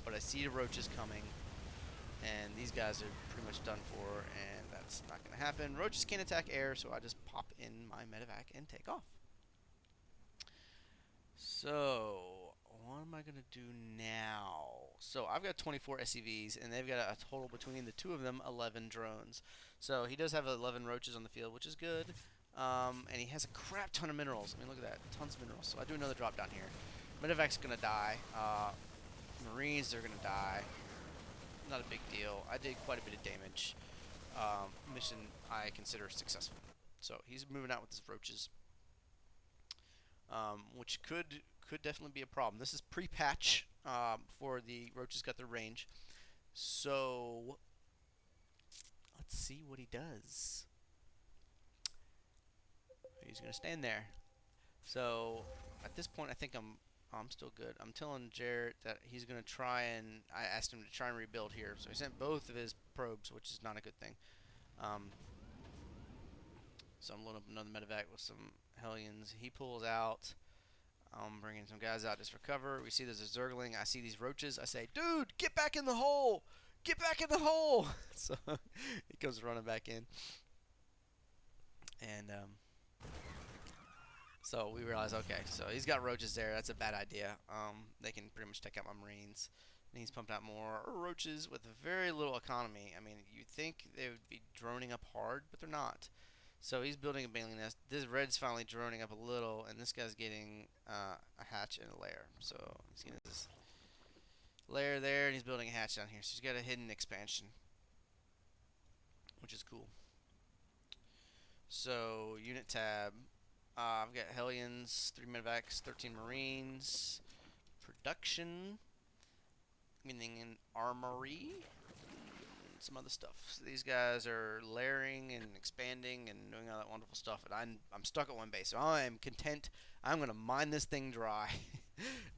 but I see the roaches coming, and these guys are pretty much done for, and that's not going to happen. Roaches can't attack air, so I just pop in my medevac and take off. So, what am I going to do now? So, I've got 24 SCVs, and they've got a total between the two of them 11 drones. So, he does have 11 roaches on the field, which is good. And he has a crap ton of minerals. I mean, look at that. Tons of minerals. So, I do another drop down here. Medevac's going to die. Marines are going to die. Not a big deal. I did quite a bit of damage. Mission I consider successful. So, he's moving out with his roaches. Which could definitely be a problem. This is pre-patch before the roaches got their range. So let's see what he does. He's gonna stand there. So at this point, I think I'm still good. I'm telling Jarrett that he's gonna try and I asked him to try and rebuild here. So he sent both of his probes, which is not a good thing. So I'm loading up another medevac with some Hellions. He pulls out. I'm bringing some guys out just for cover. We see there's a zergling. I see these roaches. I say, dude, get back in the hole! Get back in the hole! So he comes running back in. And so we realize, okay, so he's got roaches there. That's a bad idea. They can pretty much take out my marines. And he's pumped out more roaches with very little economy. I mean, you'd think they would be droning up hard, but they're not. So he's building a baleen nest. This red's finally droning up a little, and this guy's getting a hatch and a lair. So he's getting this lair there, and he's building a hatch down here. So he's got a hidden expansion, which is cool. So unit tab. I've got Hellions, 3 medevacs, 13 Marines. Production. Meaning an armory. Some other stuff. So these guys are layering and expanding and doing all that wonderful stuff, and I'm stuck at one base, so I am content. I'm gonna mine this thing dry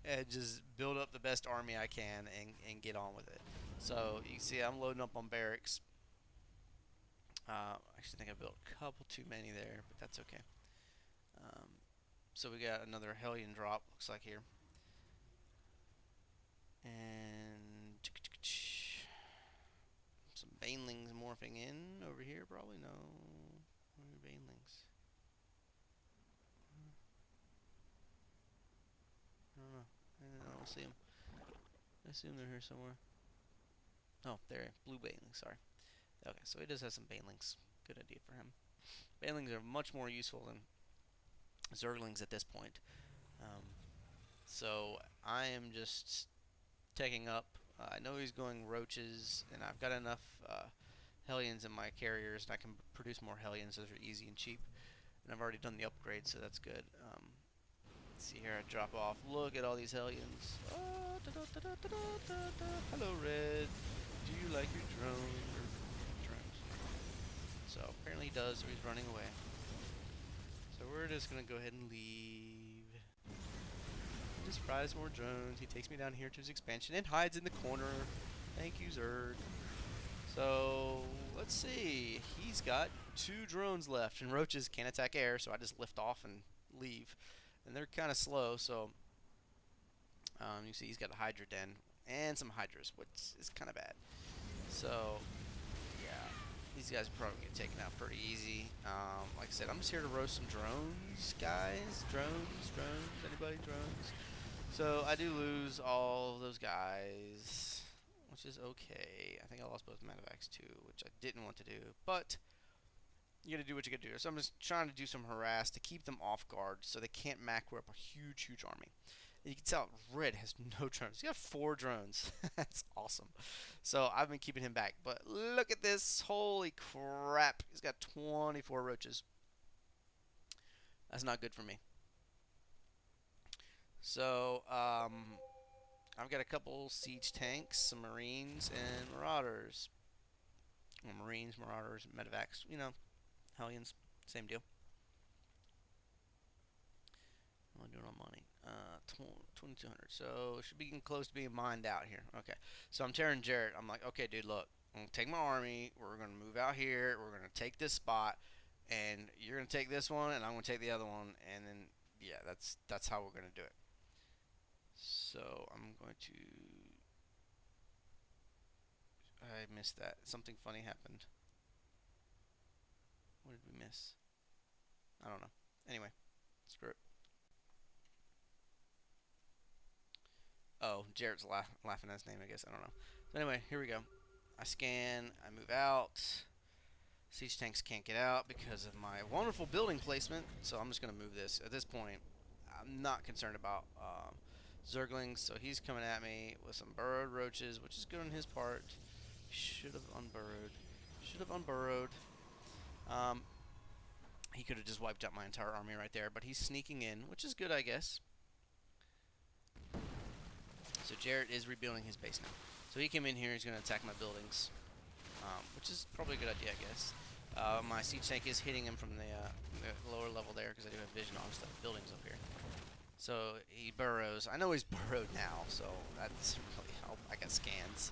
and just build up the best army I can and get on with it. So you can see I'm loading up on barracks. I actually think I built a couple too many there, but that's okay. So we got another Hellion drop, looks like here, and some banelings morphing in over here, probably. No. Where are banelings? I don't know. I don't see them. I assume they're here somewhere. Oh, there. Blue banelings, sorry. Okay, so he does have some banelings. Good idea for him. Banelings are much more useful than zerglings at this point. So I am just taking up. I know he's going roaches, and I've got enough Hellions in my carriers, and I can produce more Hellions. Those are easy and cheap. And I've already done the upgrade, so that's good. Let's see here, I drop off. Look at all these Hellions. Oh, hello, Red. Do you like your drone? Or drones? So apparently he does, so he's running away. So we're just gonna go ahead and leave. Just fries more drones. He takes me down here to his expansion and hides in the corner. Thank you, Zerg. So let's see. He's got 2 drones left, and roaches can't attack air, so I just lift off and leave. And they're kind of slow, so you see he's got a Hydra den and some Hydras, which is kind of bad. So yeah, these guys are probably gonna get taken out pretty easy. Like I said, I'm just here to roast some drones, guys. Drones. Anybody drones? So I do lose all of those guys, which is okay. I think I lost both medevacs too, which I didn't want to do, but you gotta do what you gotta do. So I'm just trying to do some harass to keep them off guard so they can't macro up a huge army. And you can tell Red has no drones. He's got 4 drones. That's awesome. So I've been keeping him back. But look at this. Holy crap. He's got 24 roaches. That's not good for me. So, I've got a couple siege tanks, some marines, and marauders. Well, marines, marauders, medevacs, you know, Hellions, same deal. What am I doing on money? 2,200. So should be getting close to being mined out here. Okay. So I'm tearing Jarrett. I'm like, okay, dude, look. I'm going to take my army. We're going to move out here. We're going to take this spot. And you're going to take this one, and I'm going to take the other one. And then, yeah, that's how we're going to do it. So I'm going to I missed that. Something funny happened. What did we miss? I don't know. Anyway, screw it. Oh, Jarrett's laughing at his name, I guess. I don't know. So anyway, here we go. I scan. I move out. Siege tanks can't get out because of my wonderful building placement, so I'm just going to move this. At this point, I'm not concerned about zerglings, so he's coming at me with some burrowed roaches, which is good on his part. Should have unburrowed. Should have unburrowed. Um, he could have just wiped out my entire army right there, but he's sneaking in, which is good, I guess. So Jarrett is rebuilding his base now. So he came in here, he's going to attack my buildings, which is probably a good idea, I guess. My siege tank is hitting him from the lower level there because I do have vision on the buildings up here. So he burrows. I know he's burrowed now, so that's really help. I got scans.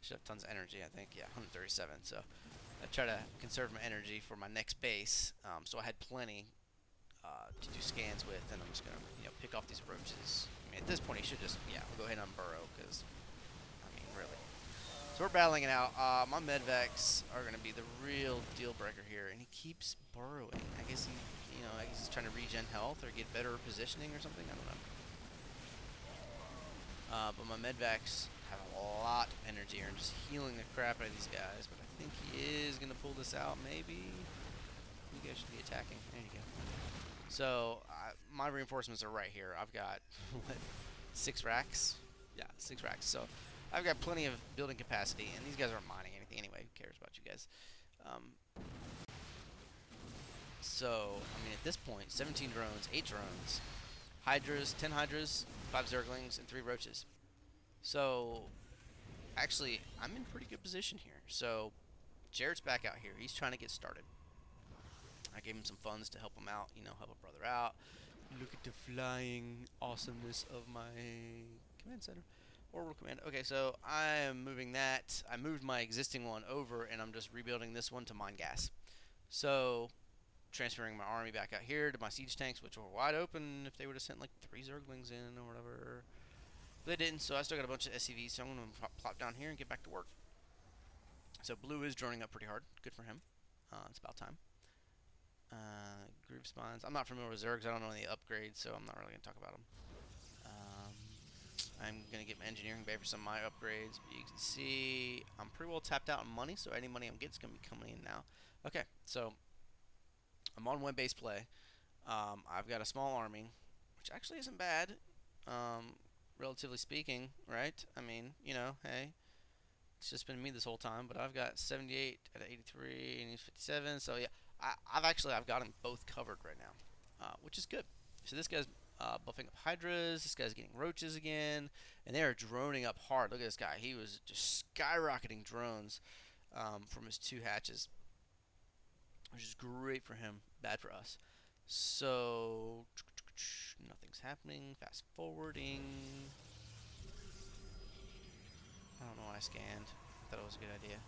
Should have tons of energy, I think. Yeah, 137. So I try to conserve my energy for my next base. So I had plenty to do scans with, and I'm just gonna pick off these roaches. I mean, at this point, he should just we'll go ahead and unburrow because I mean, really. So we're battling it out. My medvacs are gonna be the real deal breaker here, and he keeps burrowing. I guess I guess he's trying to regen health or get better positioning or something. I don't know. But my medvacs have a lot of energy here and just healing the crap out of these guys. But I think he is gonna pull this out. Maybe you guys should be attacking. There you go. So my reinforcements are right here. I've got what, 6 racks? Yeah, 6 racks. So I've got plenty of building capacity, and these guys aren't mining anything anyway. Who cares about you guys? So I mean, at this point, 17 drones, 8 drones, hydras, 10 hydras, 5 zerglings, and 3 roaches. So actually, I'm in pretty good position here. So Jarrett's back out here. He's trying to get started. I gave him some funds to help him out, help a brother out. Look at the flying awesomeness of my command center. Orbital command. Okay, so I am moving that. I moved my existing one over, and I'm just rebuilding this one to mine gas. So, transferring my army back out here to my siege tanks, which were wide open if they would have sent like 3 zerglings in or whatever. But they didn't, so I still got a bunch of SCVs, so I'm going to plop down here and get back to work. So blue is droning up pretty hard. Good for him. It's about time. Groove spines. I'm not familiar with Zergs. I don't know any upgrades, so I'm not really going to talk about them. I'm going to get my engineering bay for some of my upgrades. But you can see I'm pretty well tapped out on money, so any money I'm getting is going to be coming in now. Okay, so I'm on one base play. I've got a small army, which actually isn't bad, relatively speaking, right? I mean, hey, it's just been me this whole time, but I've got 78 at 83, and he's 57, so yeah. I've got them both covered right now, which is good. So this guy's buffing up hydras. This guy's getting roaches again, and they are droning up hard. Look at this guy. He was just skyrocketing drones from his 2 hatches, which is great for him, bad for us. So nothing's happening. Fast forwarding. I don't know why I scanned. I thought it was a good idea.